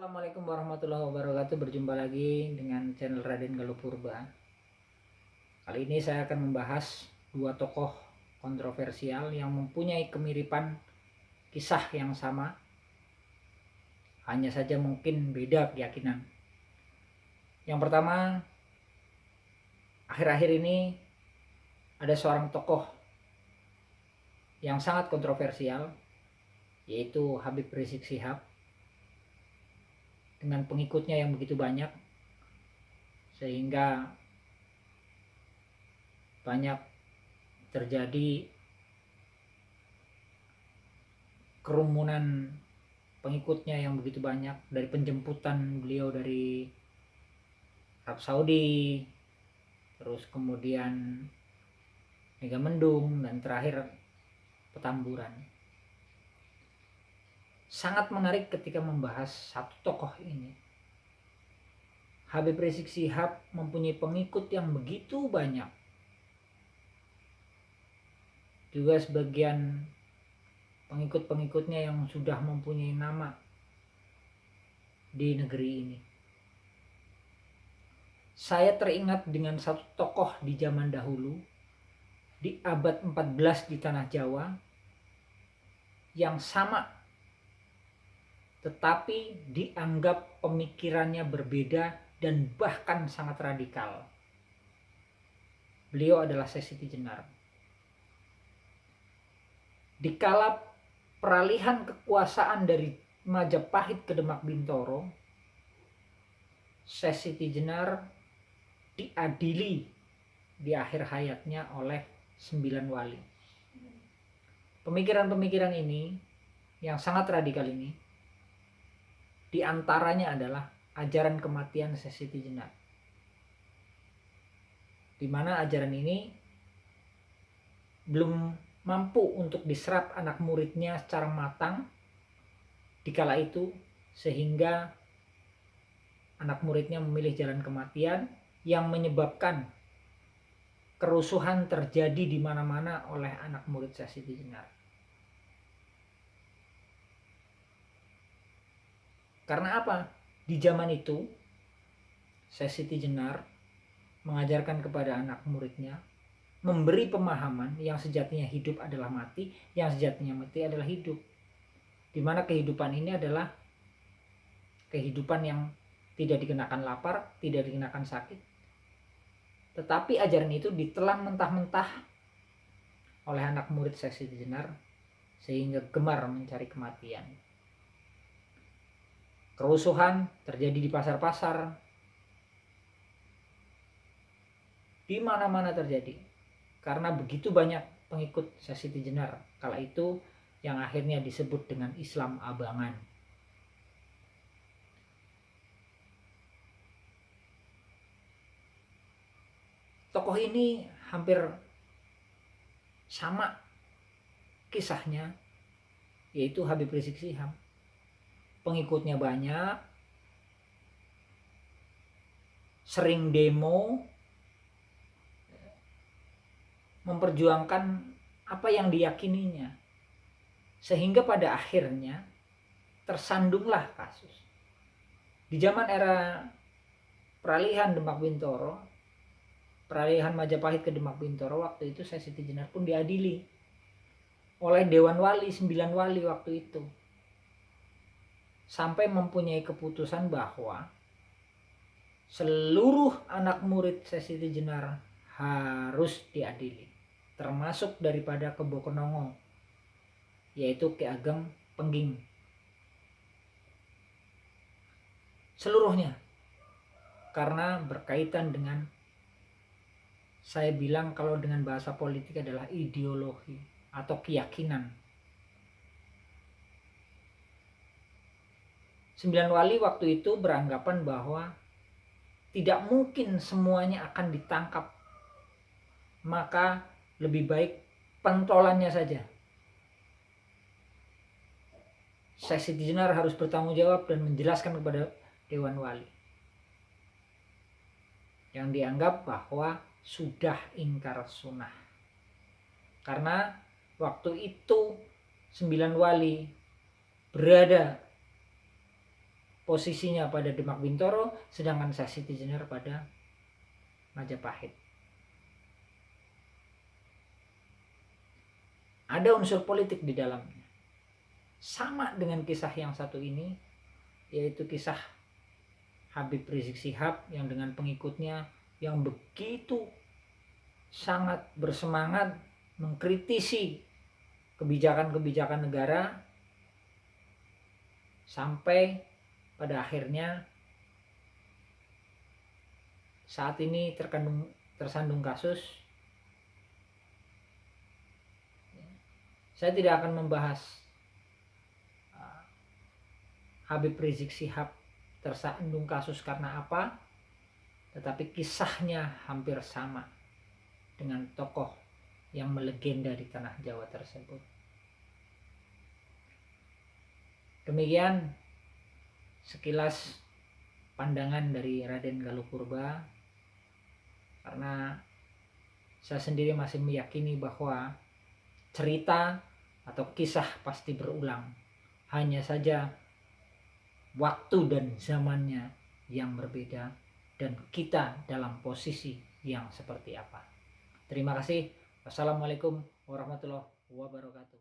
Assalamualaikum warahmatullahi wabarakatuh. Berjumpa lagi dengan channel Raden Galuh Purba. Kali ini saya akan membahas dua tokoh kontroversial yang mempunyai kemiripan kisah yang sama, hanya saja mungkin beda keyakinan. Yang pertama, akhir-akhir ini ada seorang tokoh yang sangat kontroversial, yaitu Habib Rizik Syihab, dengan pengikutnya yang begitu banyak, sehingga banyak terjadi kerumunan pengikutnya yang begitu banyak, dari penjemputan beliau dari Arab Saudi, terus kemudian Megamendung, dan terakhir Petamburan. Sangat menarik ketika membahas satu tokoh ini. Habib Rizik Syihab mempunyai pengikut yang begitu banyak. Juga sebagian pengikut-pengikutnya yang sudah mempunyai nama di negeri ini. Saya teringat dengan satu tokoh di zaman dahulu, di abad 14 di tanah Jawa, yang sama tetapi dianggap pemikirannya berbeda dan bahkan sangat radikal. Beliau adalah Syekh Siti Jenar. Dikala peralihan kekuasaan dari Majapahit ke Demak Bintoro, Syekh Siti Jenar diadili di akhir hayatnya oleh 9 wali. Pemikiran-pemikiran ini yang sangat radikal ini, diantaranya adalah ajaran kematian Syekh Siti Jenar, di mana ajaran ini belum mampu untuk diserap anak muridnya secara matang di kala itu, sehingga anak muridnya memilih jalan kematian yang menyebabkan kerusuhan terjadi di mana-mana oleh anak murid Syekh Siti Jenar. Karena apa? Di zaman itu Syekh Siti Jenar mengajarkan kepada anak muridnya, memberi pemahaman yang sejatinya hidup adalah mati, yang sejatinya mati adalah hidup. Di mana kehidupan ini adalah kehidupan yang tidak dikenakan lapar, tidak dikenakan sakit. Tetapi ajaran itu ditelan mentah-mentah oleh anak murid Syekh Siti Jenar, sehingga gemar mencari kematian. Kerusuhan terjadi di pasar-pasar, di mana-mana terjadi, karena begitu banyak pengikut Syekh Siti Jenar kala itu, yang akhirnya disebut dengan Islam Abangan. Tokoh ini hampir sama kisahnya, yaitu Habib Rizik Syihab. Pengikutnya banyak, sering demo, memperjuangkan apa yang diyakininya, sehingga pada akhirnya tersandunglah kasus. Di zaman era peralihan Demak Bintoro, peralihan Majapahit ke Demak Bintoro, waktu itu Syekh Siti Jenar pun diadili oleh Dewan Wali, 9 wali waktu itu, sampai mempunyai keputusan bahwa seluruh anak murid Syekh Siti Jenar harus diadili, termasuk daripada Kebo Kenongo, yaitu Ki Ageng Pengging. Seluruhnya, karena berkaitan dengan, saya bilang kalau dengan bahasa politik adalah ideologi atau keyakinan. 9 wali waktu itu beranggapan bahwa tidak mungkin semuanya akan ditangkap, maka lebih baik pentolannya saja. Syekh Siti Jenar harus bertanggung jawab dan menjelaskan kepada Dewan Wali, yang dianggap bahwa sudah ingkar sunnah. Karena waktu itu 9 wali berada posisinya pada Demak Bintoro, sedangkan Siti Jenar pada Majapahit. Ada unsur politik di dalamnya. Sama dengan kisah yang satu ini, yaitu kisah Habib Rizik Syihab yang dengan pengikutnya yang begitu sangat bersemangat mengkritisi kebijakan-kebijakan negara, sampai pada akhirnya saat ini tersandung kasus. Saya tidak akan membahas Habib Rizik Syihab tersandung kasus karena apa, tetapi kisahnya hampir sama dengan tokoh yang melegenda di tanah Jawa tersebut. Demikian sekilas pandangan dari Raden Galuh Purba, karena saya sendiri masih meyakini bahwa cerita atau kisah pasti berulang, hanya saja waktu dan zamannya yang berbeda dan kita dalam posisi yang seperti apa. Terima kasih. Wassalamualaikum warahmatullahi wabarakatuh.